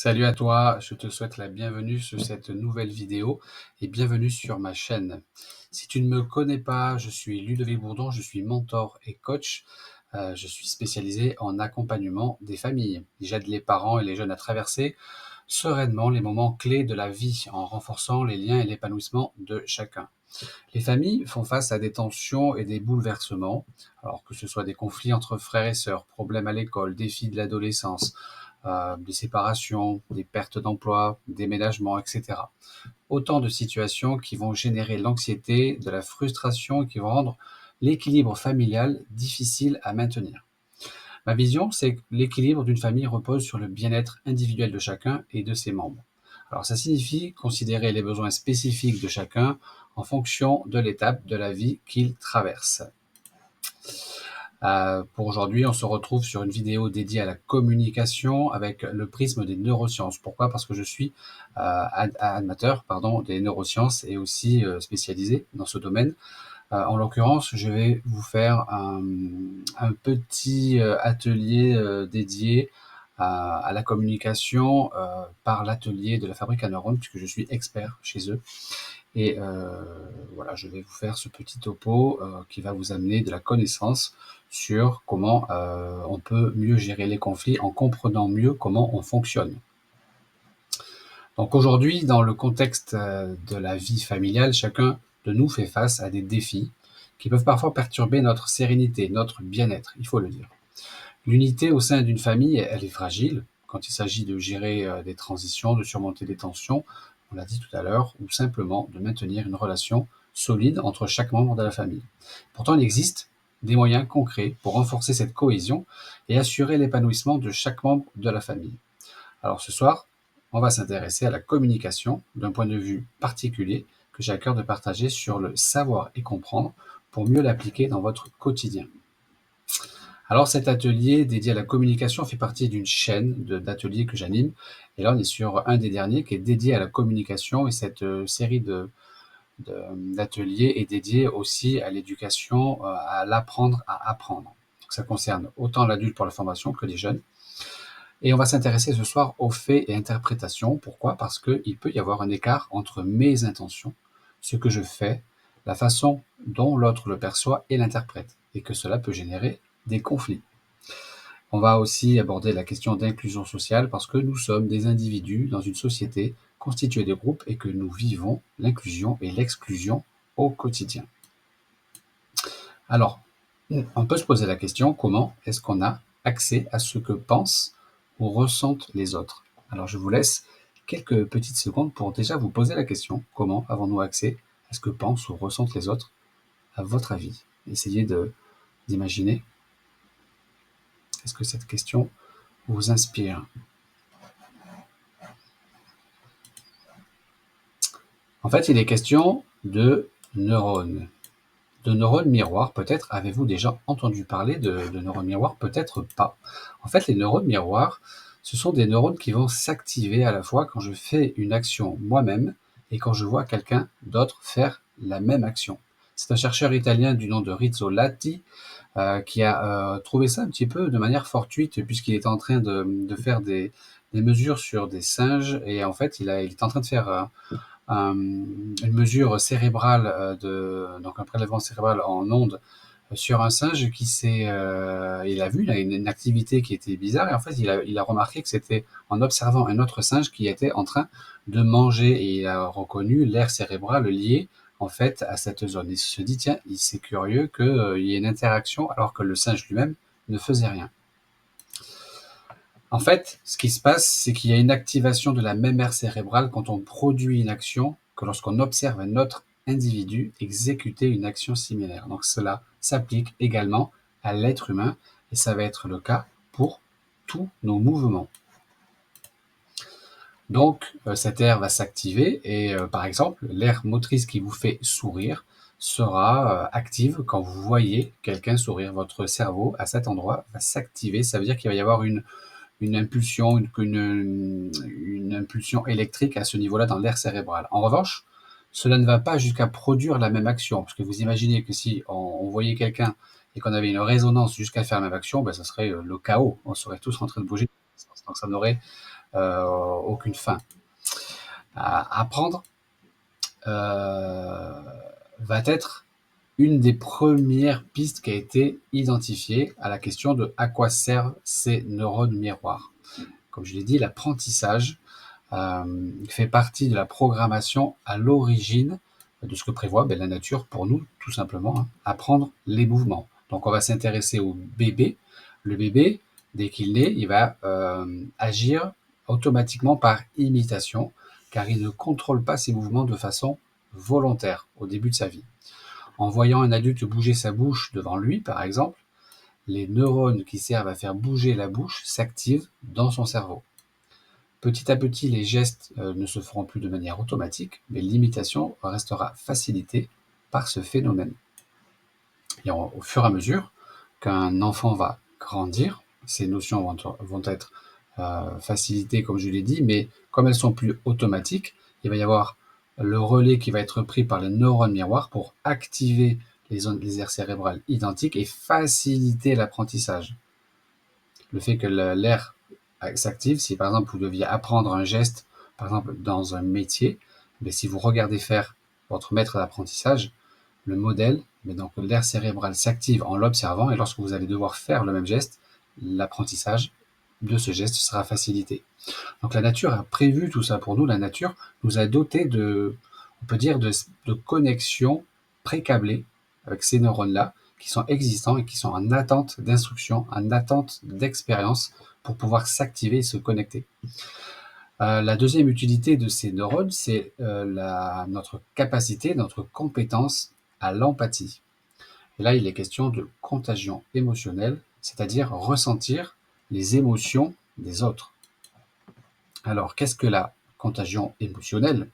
Salut à toi, je te souhaite la bienvenue sur cette nouvelle vidéo et bienvenue sur ma chaîne. Si tu ne me connais pas, je suis Ludovic Bourdon, je suis mentor et coach. Je suis spécialisé en accompagnement des familles. J'aide les parents et les jeunes à traverser sereinement les moments clés de la vie en renforçant les liens et l'épanouissement de chacun. Les familles font face à des tensions et des bouleversements, alors que ce soit des conflits entre frères et sœurs, problèmes à l'école, défis de l'adolescence, des séparations, des pertes d'emploi, déménagements, etc. Autant de situations qui vont générer l'anxiété, de la frustration et qui vont rendre l'équilibre familial difficile à maintenir. Ma vision, c'est que l'équilibre d'une famille repose sur le bien-être individuel de chacun et de ses membres. Alors ça signifie considérer les besoins spécifiques de chacun en fonction de l'étape de la vie qu'il traverse. Pour aujourd'hui, on se retrouve sur une vidéo dédiée à la communication avec le prisme des neurosciences. Pourquoi? Parce que je suis amateur des neurosciences et aussi spécialisé dans ce domaine. En l'occurrence, je vais vous faire un petit atelier dédié à la communication par l'atelier de la Fabrique à neurones, puisque je suis expert chez eux. Et voilà, je vais vous faire ce petit topo qui va vous amener de la connaissance sur comment on peut mieux gérer les conflits en comprenant mieux comment on fonctionne. Donc aujourd'hui, dans le contexte de la vie familiale, chacun de nous fait face à des défis qui peuvent parfois perturber notre sérénité, notre bien-être, il faut le dire. L'unité au sein d'une famille, elle est fragile quand il s'agit de gérer des transitions, de surmonter des tensions, on l'a dit tout à l'heure, ou simplement de maintenir une relation solide entre chaque membre de la famille. Pourtant, il existe des moyens concrets pour renforcer cette cohésion et assurer l'épanouissement de chaque membre de la famille. Alors ce soir, on va s'intéresser à la communication d'un point de vue particulier que j'ai à cœur de partager sur le savoir et comprendre pour mieux l'appliquer dans votre quotidien. Alors cet atelier dédié à la communication fait partie d'une chaîne d'ateliers que j'anime. Et là, on est sur un des derniers qui est dédié à la communication. Et cette série d'ateliers est dédiée aussi à l'éducation, à l'apprendre à apprendre. Donc, ça concerne autant l'adulte pour la formation que les jeunes. Et on va s'intéresser ce soir aux faits et interprétations. Pourquoi? Parce qu'il peut y avoir un écart entre mes intentions, ce que je fais, la façon dont l'autre le perçoit et l'interprète. Et que cela peut générer des conflits. On va aussi aborder la question d'inclusion sociale parce que nous sommes des individus dans une société constituée de groupes et que nous vivons l'inclusion et l'exclusion au quotidien. Alors, on peut se poser la question, comment est-ce qu'on a accès à ce que pensent ou ressentent les autres? Alors, je vous laisse quelques petites secondes pour déjà vous poser la question, comment avons-nous accès à ce que pensent ou ressentent les autres, à votre avis? Essayez d'imaginer. Est-ce que cette question vous inspire? En fait, il est question de neurones. De neurones miroirs, peut-être avez-vous déjà entendu parler de neurones miroirs, peut-être pas. En fait, les neurones miroirs, ce sont des neurones qui vont s'activer à la fois quand je fais une action moi-même et quand je vois quelqu'un d'autre faire la même action. C'est un chercheur italien du nom de Rizzolatti qui a trouvé ça un petit peu de manière fortuite puisqu'il était en train de faire des mesures sur des singes et en fait il est en train de faire une mesure cérébrale donc un prélèvement cérébral en ondes sur un singe qui il a vu une activité qui était bizarre et en fait il a remarqué que c'était en observant un autre singe qui était en train de manger et il a reconnu l'aire cérébrale liée en fait à cette zone. Il se dit tiens, c'est curieux qu'il y ait une interaction alors que le singe lui-même ne faisait rien. En fait, ce qui se passe, c'est qu'il y a une activation de la même aire cérébrale quand on produit une action que lorsqu'on observe un autre individu exécuter une action similaire. Donc cela s'applique également à l'être humain et ça va être le cas pour tous nos mouvements. Donc cette aire va s'activer et par exemple, l'aire motrice qui vous fait sourire sera active quand vous voyez quelqu'un sourire. Votre cerveau, à cet endroit, va s'activer. Ça veut dire qu'il va y avoir une impulsion, une impulsion électrique à ce niveau-là dans l'aire cérébrale. En revanche, cela ne va pas jusqu'à produire la même action, parce que vous imaginez que si on voyait quelqu'un et qu'on avait une résonance jusqu'à faire la même action, ben, ça serait le chaos. On serait tous en train de bouger. existence. Donc ça n'aurait aucune fin. Apprendre va être une des premières pistes qui a été identifiée à la question de à quoi servent ces neurones miroirs. Comme je l'ai dit, l'apprentissage fait partie de la programmation à l'origine de ce que prévoit la nature pour nous, tout simplement, hein, apprendre les mouvements. Donc on va s'intéresser au bébé. Le bébé, dès qu'il naît, il va agir automatiquement par imitation, car il ne contrôle pas ses mouvements de façon volontaire au début de sa vie. En voyant un adulte bouger sa bouche devant lui, par exemple, les neurones qui servent à faire bouger la bouche s'activent dans son cerveau. Petit à petit, les gestes ne se feront plus de manière automatique, mais l'imitation restera facilitée par ce phénomène. Et au fur et à mesure qu'un enfant va grandir, ces notions vont être facilitées, comme je l'ai dit, mais comme elles sont plus automatiques, il va y avoir le relais qui va être pris par les neurones miroirs pour activer les aires cérébrales identiques et faciliter l'apprentissage. Le fait que l'aire s'active, si par exemple vous deviez apprendre un geste, par exemple dans un métier, mais si vous regardez faire votre maître d'apprentissage, le modèle, mais donc l'aire cérébrale s'active en l'observant, et lorsque vous allez devoir faire le même geste, l'apprentissage de ce geste sera facilité. Donc la nature a prévu tout ça pour nous. La nature nous a dotés on peut dire, de connexions précablées avec ces neurones-là, qui sont existants et qui sont en attente d'instruction, en attente d'expérience pour pouvoir s'activer et se connecter. La deuxième utilité de ces neurones, c'est notre capacité, notre compétence à l'empathie. Et là, il est question de contagion émotionnelle, c'est-à-dire ressentir les émotions des autres. Alors, qu'est-ce que la contagion émotionnelle?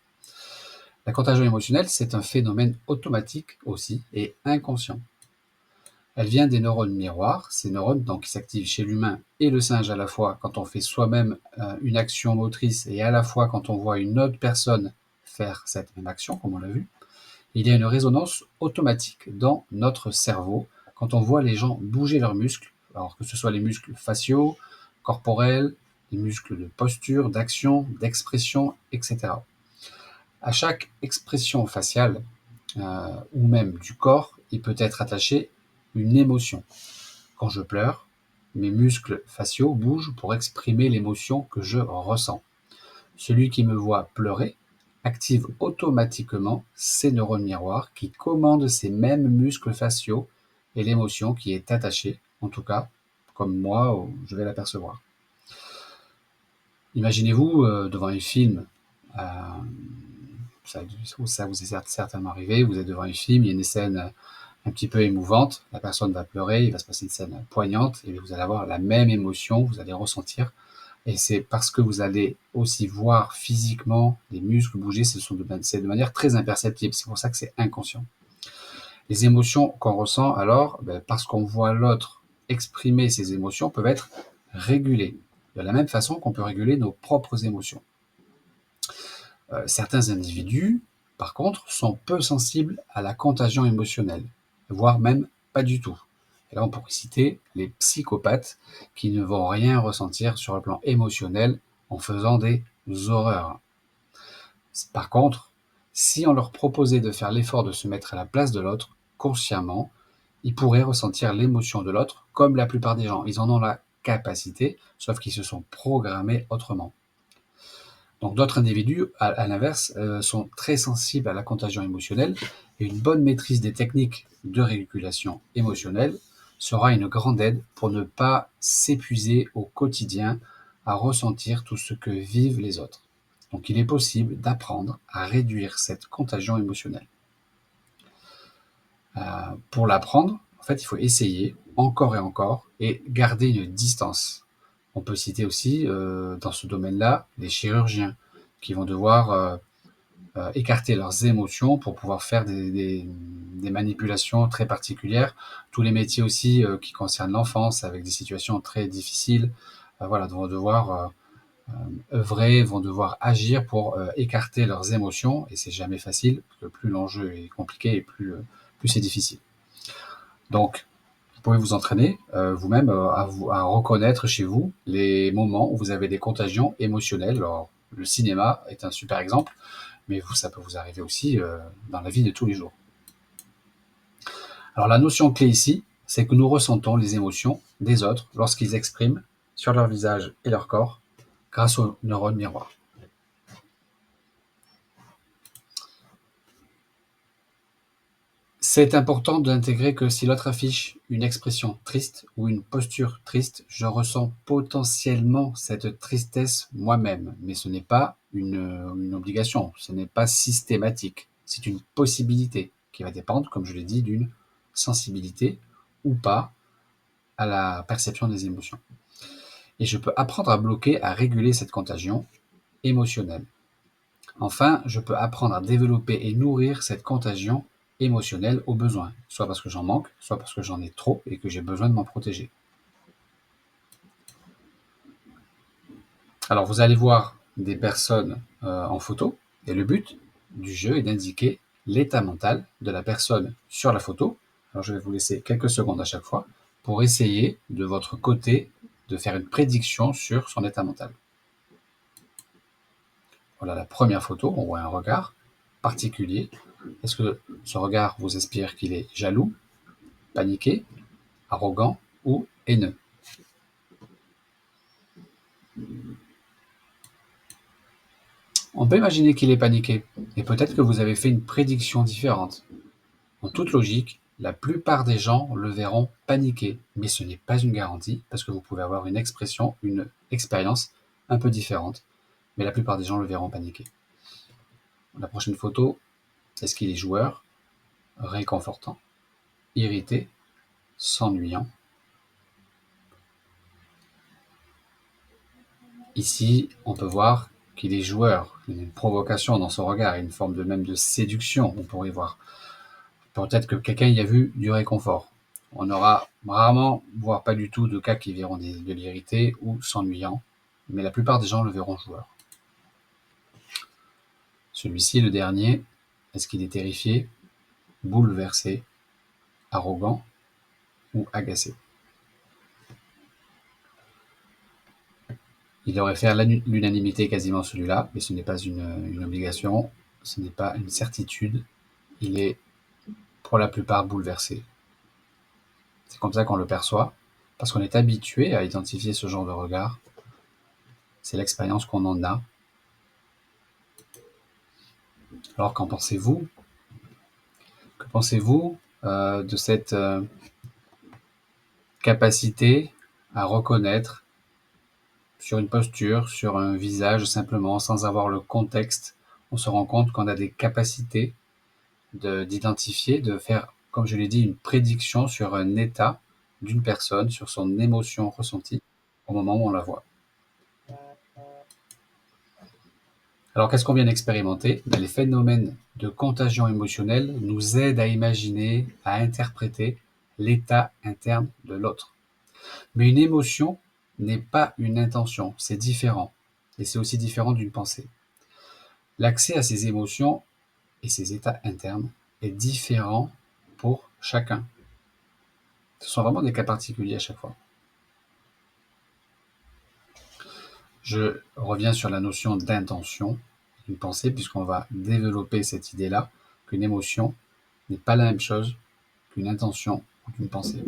La contagion émotionnelle, c'est un phénomène automatique aussi et inconscient. Elle vient des neurones miroirs, ces neurones donc, qui s'activent chez l'humain et le singe à la fois quand on fait soi-même une action motrice et à la fois quand on voit une autre personne faire cette même action, comme on l'a vu. Il y a une résonance automatique dans notre cerveau quand on voit les gens bouger leurs muscles, alors que ce soit les muscles faciaux, corporels, les muscles de posture, d'action, d'expression, etc. À chaque expression faciale ou même du corps, il peut être attaché une émotion. Quand je pleure, mes muscles faciaux bougent pour exprimer l'émotion que je ressens. Celui qui me voit pleurer active automatiquement ces neurones miroirs qui commandent ces mêmes muscles faciaux et l'émotion qui est attachée, en tout cas, comme moi, je vais l'apercevoir. Imaginez-vous devant un film, ça vous est certainement arrivé, vous êtes devant un film, il y a une scène un petit peu émouvante, la personne va pleurer, il va se passer une scène poignante, et vous allez avoir la même émotion, vous allez ressentir, et c'est parce que vous allez aussi voir physiquement les muscles bouger, c'est de manière très imperceptible, c'est pour ça que c'est inconscient. Les émotions qu'on ressent alors, parce qu'on voit l'autre exprimer ses émotions, peuvent être régulées, de la même façon qu'on peut réguler nos propres émotions. Certains individus, par contre, sont peu sensibles à la contagion émotionnelle, voire même pas du tout. Et là, on pourrait citer les psychopathes qui ne vont rien ressentir sur le plan émotionnel en faisant des horreurs. Par contre, si on leur proposait de faire l'effort de se mettre à la place de l'autre, consciemment, ils pourraient ressentir l'émotion de l'autre comme la plupart des gens. Ils en ont la capacité, sauf qu'ils se sont programmés autrement. Donc d'autres individus, à l'inverse, sont très sensibles à la contagion émotionnelle et une bonne maîtrise des techniques de régulation émotionnelle sera une grande aide pour ne pas s'épuiser au quotidien à ressentir tout ce que vivent les autres. Donc il est possible d'apprendre à réduire cette contagion émotionnelle. Pour l'apprendre, en fait, il faut essayer encore et encore et garder une distance. On peut citer aussi, dans ce domaine-là, les chirurgiens qui vont devoir écarter leurs émotions pour pouvoir faire des manipulations très particulières. Tous les métiers aussi qui concernent l'enfance, avec des situations très difficiles, vont devoir œuvrer, vont devoir agir pour écarter leurs émotions, et c'est jamais facile, parce que plus l'enjeu est compliqué et plus c'est difficile. Donc, pouvez vous entraîner vous-même à reconnaître chez vous les moments où vous avez des contagions émotionnelles. Alors, le cinéma est un super exemple, mais ça peut vous arriver aussi dans la vie de tous les jours. Alors la notion clé ici, c'est que nous ressentons les émotions des autres lorsqu'ils expriment sur leur visage et leur corps grâce aux neurones miroirs. C'est important d'intégrer que si l'autre affiche une expression triste ou une posture triste, je ressens potentiellement cette tristesse moi-même, mais ce n'est pas une obligation, ce n'est pas systématique. C'est une possibilité qui va dépendre, comme je l'ai dit, d'une sensibilité ou pas à la perception des émotions. Et je peux apprendre à bloquer, à réguler cette contagion émotionnelle. Enfin, je peux apprendre à développer et nourrir cette contagion émotionnelle au besoin, soit parce que j'en manque, soit parce que j'en ai trop et que j'ai besoin de m'en protéger. Alors, vous allez voir des personnes en photo, et le but du jeu est d'indiquer l'état mental de la personne sur la photo. Alors, je vais vous laisser quelques secondes à chaque fois pour essayer de votre côté de faire une prédiction sur son état mental. Voilà la première photo, on voit un regard particulier. Est-ce que ce regard vous inspire qu'il est jaloux, paniqué, arrogant ou haineux? On peut imaginer qu'il est paniqué, et peut-être que vous avez fait une prédiction différente. En toute logique, la plupart des gens le verront paniqué, mais ce n'est pas une garantie, parce que vous pouvez avoir une expression, une expérience un peu différente, mais la plupart des gens le verront paniqué. La prochaine photo, est-ce qu'il est joueur, réconfortant, irrité, s'ennuyant? Ici, on peut voir qu'il est joueur, il y a une provocation dans son regard, une forme même de séduction, on pourrait voir. Peut-être que quelqu'un y a vu du réconfort. On aura rarement, voire pas du tout, de cas qui verront de l'irrité ou s'ennuyant, mais la plupart des gens le verront joueur. Celui-ci, le dernier, est-ce qu'il est terrifié, bouleversé, arrogant ou agacé? Il aurait fait l'unanimité quasiment celui-là, mais ce n'est pas une obligation, ce n'est pas une certitude. Il est pour la plupart bouleversé. C'est comme ça qu'on le perçoit, parce qu'on est habitué à identifier ce genre de regard. C'est l'expérience qu'on en a. Alors qu'en pensez-vous? Que pensez-vous de cette capacité à reconnaître sur une posture, sur un visage simplement, sans avoir le contexte, on se rend compte qu'on a des capacités d'identifier, de faire, comme je l'ai dit, une prédiction sur un état d'une personne, sur son émotion ressentie au moment où on la voit. Alors, qu'est-ce qu'on vient d'expérimenter? Les phénomènes de contagion émotionnelle nous aident à imaginer, à interpréter l'état interne de l'autre. Mais une émotion n'est pas une intention, c'est différent. Et c'est aussi différent d'une pensée. L'accès à ces émotions et ces états internes est différent pour chacun. Ce sont vraiment des cas particuliers à chaque fois. Je reviens sur la notion d'intention d'une pensée, puisqu'on va développer cette idée-là, qu'une émotion n'est pas la même chose qu'une intention ou qu'une pensée.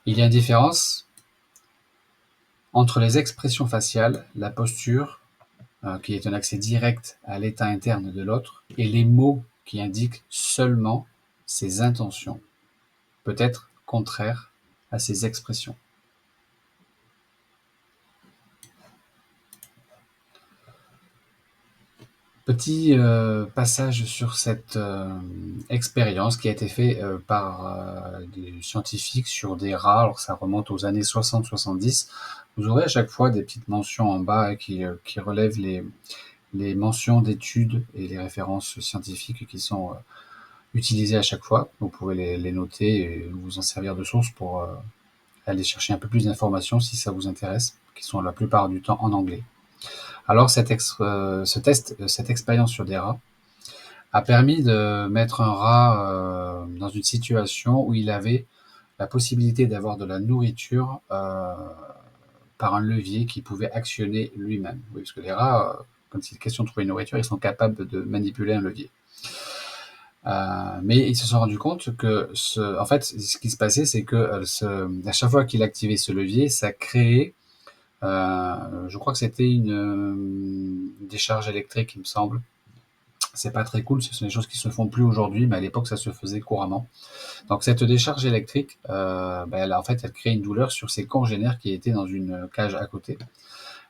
Il y a une différence entre les expressions faciales, la posture, qui est un accès direct à l'état interne de l'autre, et les mots qui indiquent seulement ses intentions, peut-être contraires à ses expressions. Petit passage sur cette expérience qui a été faite par des scientifiques sur des rats. Alors ça remonte aux années 60-70. Vous aurez à chaque fois des petites mentions en bas qui relèvent les mentions d'études et les références scientifiques qui sont utilisées à chaque fois. Vous pouvez les noter et vous en servir de source pour aller chercher un peu plus d'informations si ça vous intéresse, qui sont la plupart du temps en anglais. Alors cette expérience sur des rats a permis de mettre un rat dans une situation où il avait la possibilité d'avoir de la nourriture par un levier qu'il pouvait actionner lui-même. Oui, parce que les rats, quand il est question de trouver une nourriture, ils sont capables de manipuler un levier. Mais ils se sont rendus compte que en fait, ce qui se passait, c'est que à chaque fois qu'il activait ce levier, ça créait, je crois que c'était une décharge électrique, il me semble. C'est pas très cool, ce sont des choses qui se font plus aujourd'hui, mais à l'époque, ça se faisait couramment. Donc cette décharge électrique, en fait, elle crée une douleur sur ses congénères qui étaient dans une cage à côté.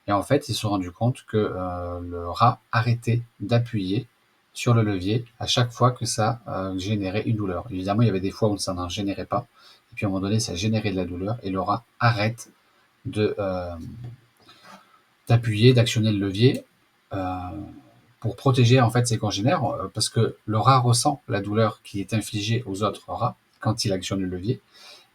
Et en fait, ils se sont rendus compte que le rat arrêtait d'appuyer sur le levier à chaque fois que ça générait une douleur. Évidemment, il y avait des fois où ça n'en générait pas. Et puis à un moment donné, ça générait de la douleur et le rat arrête d'appuyer, d'actionner le levier euh, pour protéger en fait ses congénères, parce que le rat ressent la douleur qui est infligée aux autres rats quand il actionne le levier.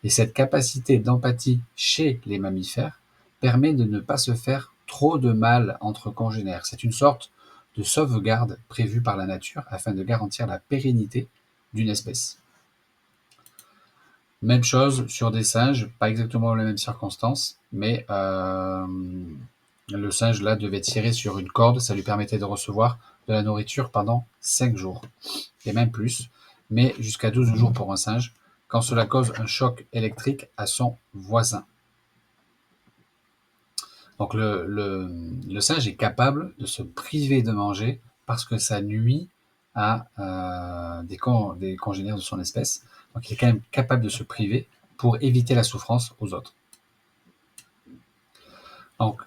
Et cette capacité d'empathie chez les mammifères permet de ne pas se faire trop de mal entre congénères. C'est une sorte de sauvegarde prévue par la nature afin de garantir la pérennité d'une espèce. Même chose sur des singes, pas exactement les mêmes circonstances, mais le singe là devait tirer sur une corde, ça lui permettait de recevoir de la nourriture pendant 5 jours, et même plus, mais jusqu'à 12 jours pour un singe, quand cela cause un choc électrique à son voisin. Donc le singe est capable de se priver de manger parce que ça nuit à des congénères de son espèce. Donc il est quand même capable de se priver pour éviter la souffrance aux autres. Donc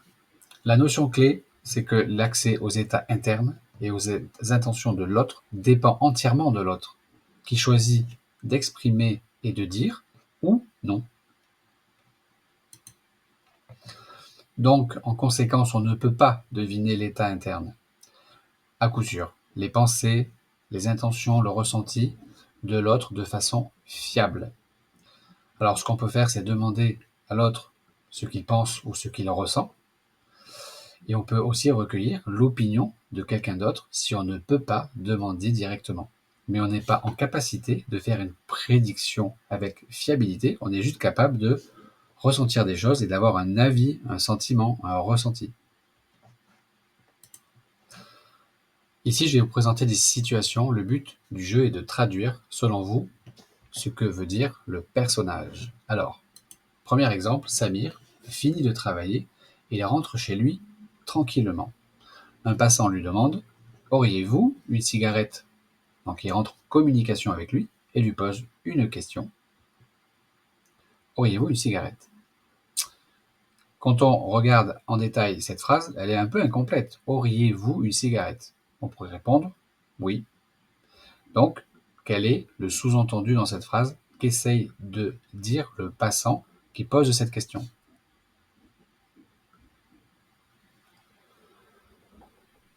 la notion clé, c'est que l'accès aux états internes et aux intentions de l'autre dépend entièrement de l'autre, qui choisit d'exprimer et de dire ou non. Donc, en conséquence, on ne peut pas deviner l'état interne. À coup sûr, les pensées, les intentions, le ressenti de l'autre de façon fiable. Alors, ce qu'on peut faire, c'est demander à l'autre ce qu'il pense ou ce qu'il ressent. Et on peut aussi recueillir l'opinion de quelqu'un d'autre si on ne peut pas demander directement. Mais on n'est pas en capacité de faire une prédiction avec fiabilité, on est juste capable de ressentir des choses et d'avoir un avis, un sentiment, un ressenti. Ici, je vais vous présenter des situations. Le but du jeu est de traduire, selon vous, ce que veut dire le personnage. Alors, premier exemple, Samir finit de travailler et il rentre chez lui tranquillement. Un passant lui demande « Auriez-vous une cigarette ?» Donc il rentre en communication avec lui et lui pose une question. « Auriez-vous une cigarette ?» Quand on regarde en détail cette phrase, elle est un peu incomplète. « Auriez-vous une cigarette ?» On pourrait répondre « Oui ». Donc, quel est le sous-entendu dans cette phrase qu'essaye de dire le passant qui pose cette question?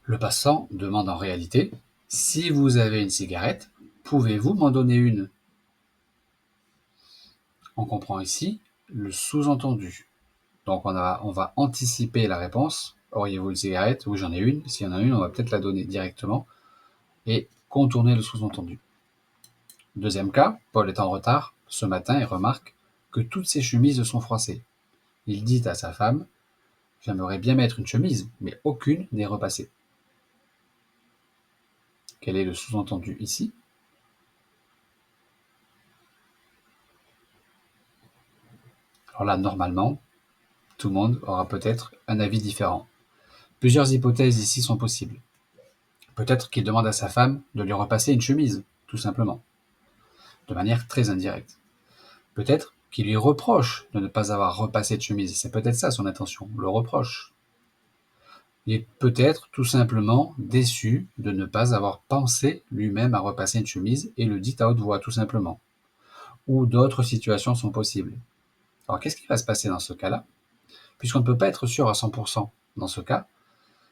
Le passant demande en réalité « Si vous avez une cigarette, pouvez-vous m'en donner une ?» On comprend ici le sous-entendu. Donc on va anticiper la réponse. Auriez-vous une cigarette? Oui, j'en ai une. S'il y en a une, on va peut-être la donner directement et contourner le sous-entendu. Deuxième cas, Paul est en retard ce matin et remarque que toutes ses chemises sont froissées. Il dit à sa femme « J'aimerais bien mettre une chemise, mais aucune n'est repassée. » Quel est le sous-entendu ici? Alors là, normalement, tout le monde aura peut-être un avis différent. Plusieurs hypothèses ici sont possibles. Peut-être qu'il demande à sa femme de lui repasser une chemise, tout simplement, de manière très indirecte. Peut-être qu'il lui reproche de ne pas avoir repassé de chemise. C'est peut-être ça son intention, le reproche. Il est peut-être tout simplement déçu de ne pas avoir pensé lui-même à repasser une chemise et le dit à haute voix, tout simplement. Ou d'autres situations sont possibles. Alors qu'est-ce qui va se passer dans ce cas-là? Puisqu'on ne peut pas être sûr à 100% dans ce cas,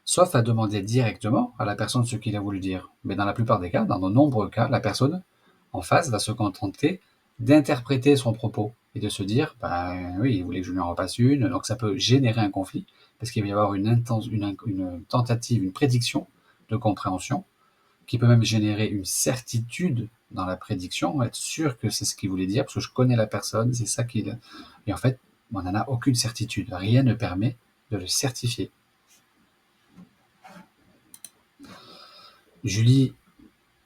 sauf à demander directement à la personne ce qu'il a voulu dire. Mais dans la plupart des cas, dans de nombreux cas, la personne en face va se contenter d'interpréter son propos et de se dire, oui, il voulait que je lui en repasse une, donc ça peut générer un conflit, parce qu'il va y avoir une tentative, une prédiction de compréhension qui peut même générer une certitude dans la prédiction, être sûr que c'est ce qu'il voulait dire, parce que je connais la personne, c'est ça qu'il... Et en fait, on n'en a aucune certitude. Rien ne permet de le certifier. Julie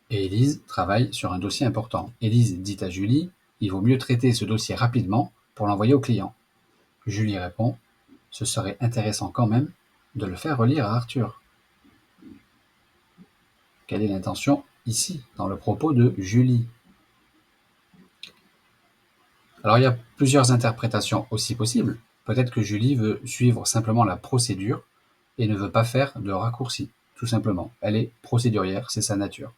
et Élise travaillent sur un dossier important. Élise dit à Julie, il vaut mieux traiter ce dossier rapidement pour l'envoyer au client. Julie répond, ce serait intéressant quand même de le faire relire à Arthur. Quelle est l'intention ici, dans le propos de Julie? Alors il y a plusieurs interprétations aussi possibles. Peut-être que Julie veut suivre simplement la procédure et ne veut pas faire de raccourci, tout simplement. Elle est procédurière, c'est sa nature.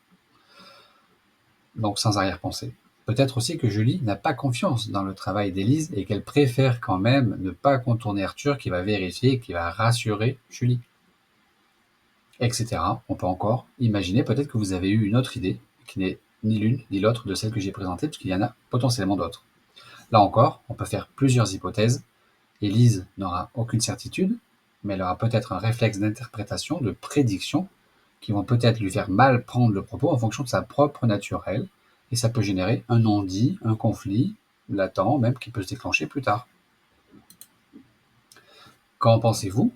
Donc sans arrière-pensée. Peut-être aussi que Julie n'a pas confiance dans le travail d'Élise et qu'elle préfère quand même ne pas contourner Arthur qui va vérifier, qui va rassurer Julie, etc. On peut encore imaginer peut-être que vous avez eu une autre idée qui n'est ni l'une ni l'autre de celle que j'ai présentée, parce qu'il y en a potentiellement d'autres. Là encore, on peut faire plusieurs hypothèses. Élise n'aura aucune certitude, mais elle aura peut-être un réflexe d'interprétation, de prédiction, qui vont peut-être lui faire mal prendre le propos en fonction de sa propre nature, elle, et ça peut générer un non-dit, un conflit latent même qui peut se déclencher plus tard. Qu'en pensez-vous?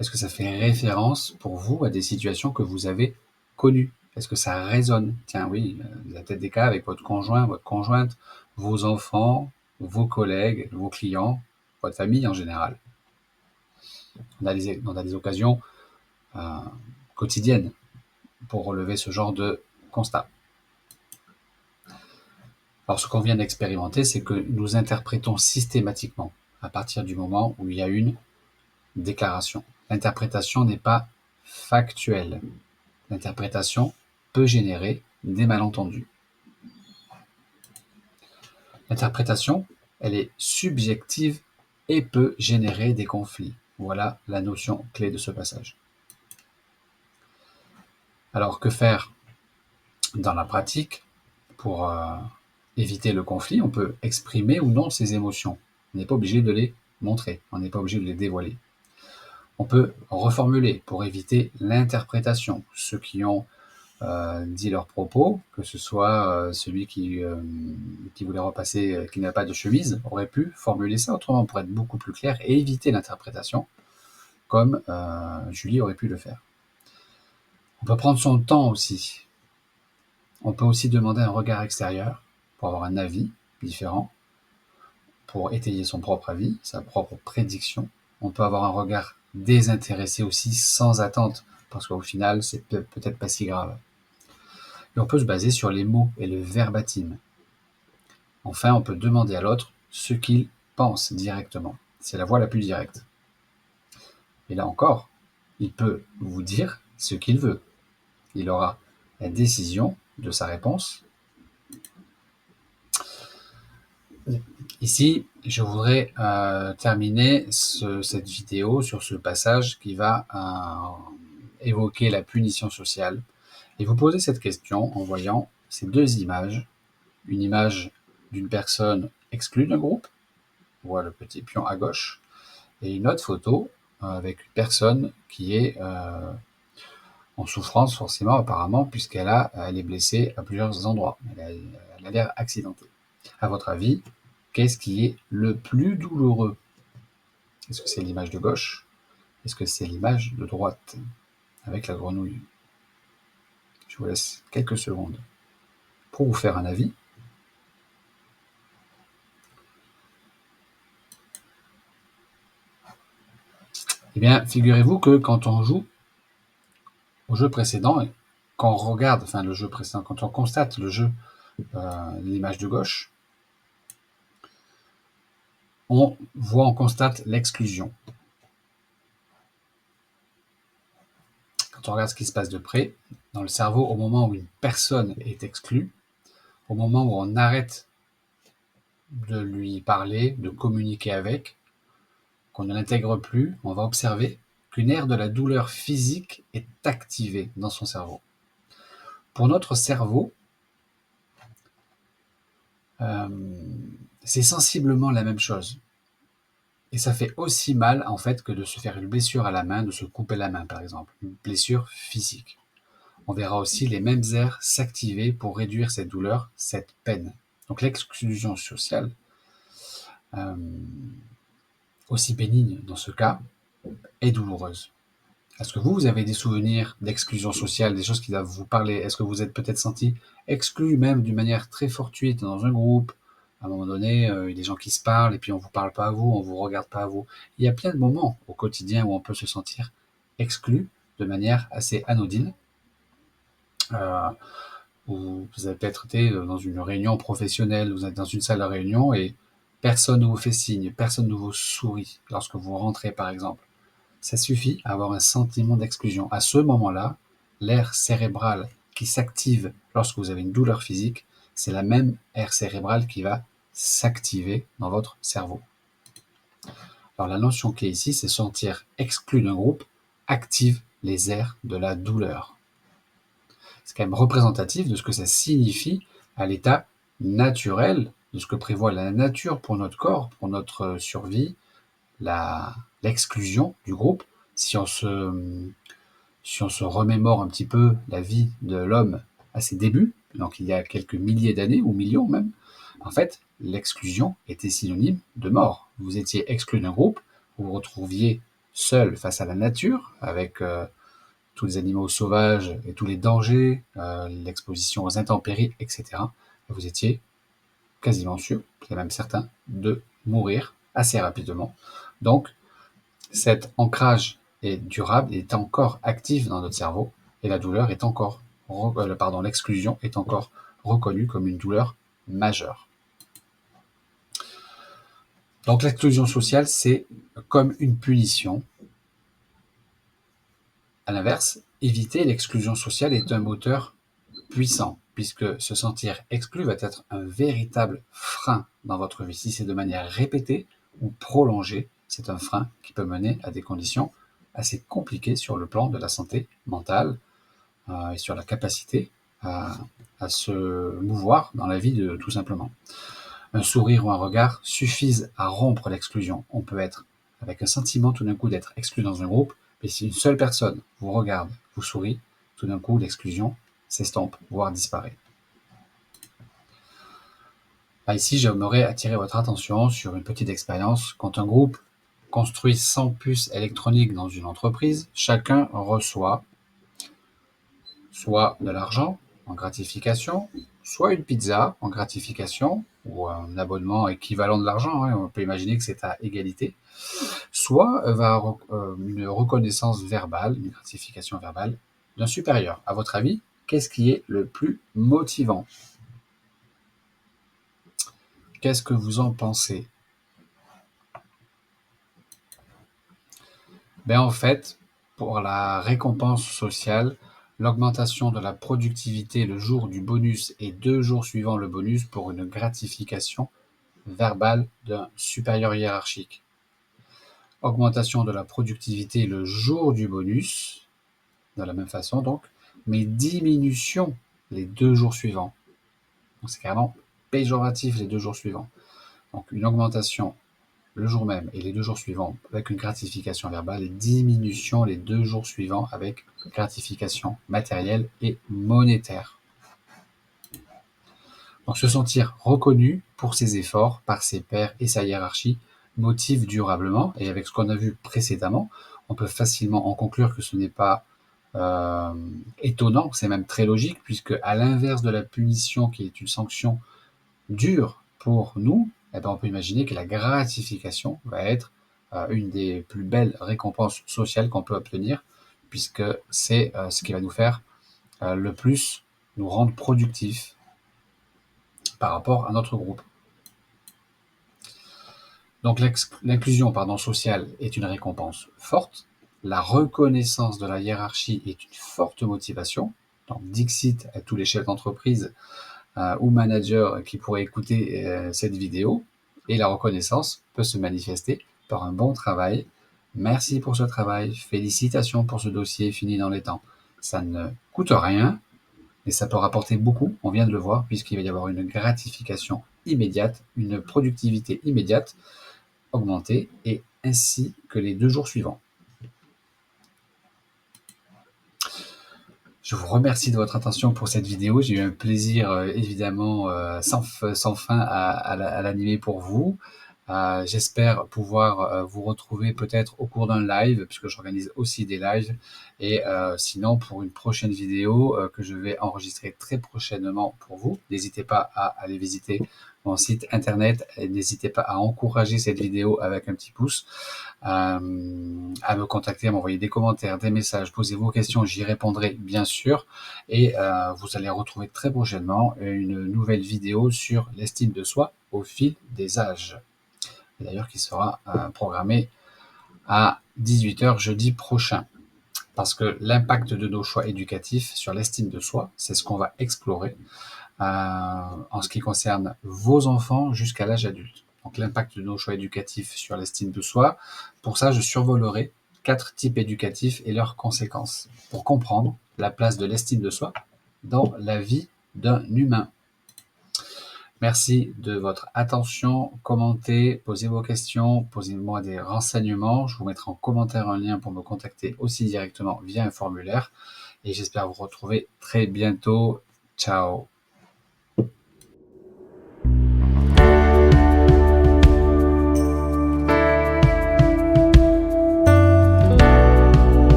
Est-ce que ça fait référence pour vous à des situations que vous avez connues? Est-ce que ça résonne? Tiens, oui, vous avez peut-être des cas avec votre conjoint, votre conjointe, vos enfants, vos collègues, vos clients, votre famille en général. On a des occasions quotidiennes pour relever ce genre de constat. Alors ce qu'on vient d'expérimenter, c'est que nous interprétons systématiquement à partir du moment où il y a une déclaration. L'interprétation n'est pas factuelle. L'interprétation peut générer des malentendus. L'interprétation, elle est subjective et peut générer des conflits. Voilà la notion clé de ce passage. Alors que faire dans la pratique pour éviter le conflit? On peut exprimer ou non ses émotions. On n'est pas obligé de les montrer, on n'est pas obligé de les dévoiler. On peut reformuler pour éviter l'interprétation. Ceux qui ont dit leurs propos, que ce soit celui qui voulait repasser, qui n'a pas de chemise, aurait pu formuler ça autrement pour être beaucoup plus clair et éviter l'interprétation, comme Julie aurait pu le faire. On peut prendre son temps aussi. On peut aussi demander un regard extérieur pour avoir un avis différent, pour étayer son propre avis, sa propre prédiction. On peut avoir un regard désintéressé aussi, sans attente, parce qu'au final, c'est peut-être pas si grave. Et on peut se baser sur les mots et le verbatim. Enfin, on peut demander à l'autre ce qu'il pense directement. C'est la voie la plus directe. Et là encore, il peut vous dire ce qu'il veut. Il aura la décision de sa réponse. Ici, je voudrais terminer cette vidéo sur ce passage qui va évoquer la punition sociale et vous poser cette question en voyant ces deux images. Une image d'une personne exclue d'un groupe, on voit le petit pion à gauche, et une autre photo avec une personne qui est en souffrance forcément apparemment puisqu'elle est blessée à plusieurs endroits. Elle a l'air accidentée. À votre avis, qu'est-ce qui est le plus douloureux? Est-ce que c'est l'image de gauche? Est-ce que c'est l'image de droite avec la grenouille? Je vous laisse quelques secondes pour vous faire un avis. Eh bien, figurez-vous que quand on joue au jeu précédent, quand on regarde, enfin le jeu précédent, quand on constate le jeu, l'image de gauche, on constate l'exclusion. Quand on regarde ce qui se passe de près, dans le cerveau, au moment où une personne est exclue, au moment où on arrête de lui parler, de communiquer avec, qu'on ne l'intègre plus, on va observer qu'une aire de la douleur physique est activée dans son cerveau. Pour notre cerveau, c'est sensiblement la même chose. Et ça fait aussi mal, en fait, que de se faire une blessure à la main, de se couper la main, par exemple. Une blessure physique. On verra aussi les mêmes aires s'activer pour réduire cette douleur, cette peine. Donc l'exclusion sociale, euh, aussi bénigne dans ce cas, est douloureuse. Est-ce que vous avez des souvenirs d'exclusion sociale, des choses qui doivent vous parler? Est-ce que vous êtes peut-être senti exclu même d'une manière très fortuite dans un groupe? À un moment donné, il y a des gens qui se parlent et puis on ne vous parle pas à vous, on ne vous regarde pas à vous. Il y a plein de moments au quotidien où on peut se sentir exclu de manière assez anodine. Où vous avez peut-être été dans une réunion professionnelle, vous êtes dans une salle de réunion et personne ne vous fait signe, personne ne vous sourit lorsque vous rentrez par exemple. Ça suffit à avoir un sentiment d'exclusion. À ce moment-là, l'aire cérébrale qui s'active lorsque vous avez une douleur physique, c'est la même aire cérébrale qui va s'activer dans votre cerveau. Alors la notion qui est ici, c'est sentir exclu d'un groupe active les aires de la douleur. C'est quand même représentatif de ce que ça signifie à l'état naturel, de ce que prévoit la nature pour notre corps, pour notre survie, l'exclusion du groupe. Si on se remémore un petit peu la vie de l'homme à ses débuts, donc il y a quelques milliers d'années, ou millions même, en fait, l'exclusion était synonyme de mort. Vous étiez exclu d'un groupe, vous vous retrouviez seul face à la nature, avec tous les animaux sauvages et tous les dangers, l'exposition aux intempéries, etc. Et vous étiez quasiment sûr, et même certain, de mourir assez rapidement. Donc, cet ancrage est durable, est encore actif dans notre cerveau, et la douleur est encore, l'exclusion est encore reconnue comme une douleur majeure. Donc l'exclusion sociale, c'est comme une punition. À l'inverse, éviter l'exclusion sociale est un moteur puissant, puisque se sentir exclu va être un véritable frein dans votre vie. Si c'est de manière répétée ou prolongée, c'est un frein qui peut mener à des conditions assez compliquées sur le plan de la santé mentale et sur la capacité à se mouvoir dans la vie tout simplement. Un sourire ou un regard suffisent à rompre l'exclusion. On peut être avec un sentiment tout d'un coup d'être exclu dans un groupe, mais si une seule personne vous regarde, vous sourit, tout d'un coup l'exclusion s'estompe, voire disparaît. Ici, j'aimerais attirer votre attention sur une petite expérience. Quand un groupe construit 100 puces électroniques dans une entreprise, chacun reçoit soit de l'argent en gratification, soit une pizza en gratification, ou un abonnement équivalent de l'argent, on peut imaginer que c'est à égalité, soit une reconnaissance verbale, une gratification verbale d'un supérieur. À votre avis, qu'est-ce qui est le plus motivant? Qu'est-ce que vous en pensez? En fait, pour la récompense sociale, l'augmentation de la productivité le jour du bonus et 2 jours suivant le bonus pour une gratification verbale d'un supérieur hiérarchique. Augmentation de la productivité le jour du bonus, de la même façon donc, mais diminution les 2 jours suivants. Donc c'est carrément péjoratif les 2 jours suivants. Donc une augmentation le jour même et les 2 jours suivants avec une gratification verbale et diminution les 2 jours suivants avec gratification matérielle et monétaire. Donc se sentir reconnu pour ses efforts par ses pairs et sa hiérarchie motive durablement, et avec ce qu'on a vu précédemment, on peut facilement en conclure que ce n'est pas étonnant, c'est même très logique, puisque à l'inverse de la punition qui est une sanction dure pour nous, on peut imaginer que la gratification va être une des plus belles récompenses sociales qu'on peut obtenir, puisque c'est ce qui va nous faire le plus nous rendre productifs par rapport à notre groupe. Donc l'inclusion sociale est une récompense forte. La reconnaissance de la hiérarchie est une forte motivation. Donc dixit à tous les chefs d'entreprise ou managers qui pourraient écouter cette vidéo. Et la reconnaissance peut se manifester par un bon travail. Merci pour ce travail. Félicitations pour ce dossier fini dans les temps. Ça ne coûte rien, mais ça peut rapporter beaucoup. On vient de le voir, puisqu'il va y avoir une gratification immédiate, une productivité immédiate augmenter, et ainsi que les 2 jours suivants. Je vous remercie de votre attention pour cette vidéo. J'ai eu un plaisir évidemment sans fin à l'animer pour vous. J'espère pouvoir vous retrouver peut-être au cours d'un live, puisque j'organise aussi des lives. Et sinon, pour une prochaine vidéo que je vais enregistrer très prochainement pour vous, n'hésitez pas à aller visiter mon site internet et n'hésitez pas à encourager cette vidéo avec un petit pouce, à me contacter, à m'envoyer des commentaires, des messages, posez vos questions, j'y répondrai bien sûr. Et vous allez retrouver très prochainement une nouvelle vidéo sur l'estime de soi au fil des âges. D'ailleurs, qui sera programmée à 18h jeudi prochain. Parce que l'impact de nos choix éducatifs sur l'estime de soi, c'est ce qu'on va explorer en ce qui concerne vos enfants jusqu'à l'âge adulte. Donc l'impact de nos choix éducatifs sur l'estime de soi. Pour ça, je survolerai 4 types éducatifs et leurs conséquences pour comprendre la place de l'estime de soi dans la vie d'un humain. Merci de votre attention. Commentez, posez vos questions, posez-moi des renseignements. Je vous mettrai en commentaire un lien pour me contacter aussi directement via un formulaire. Et j'espère vous retrouver très bientôt. Ciao.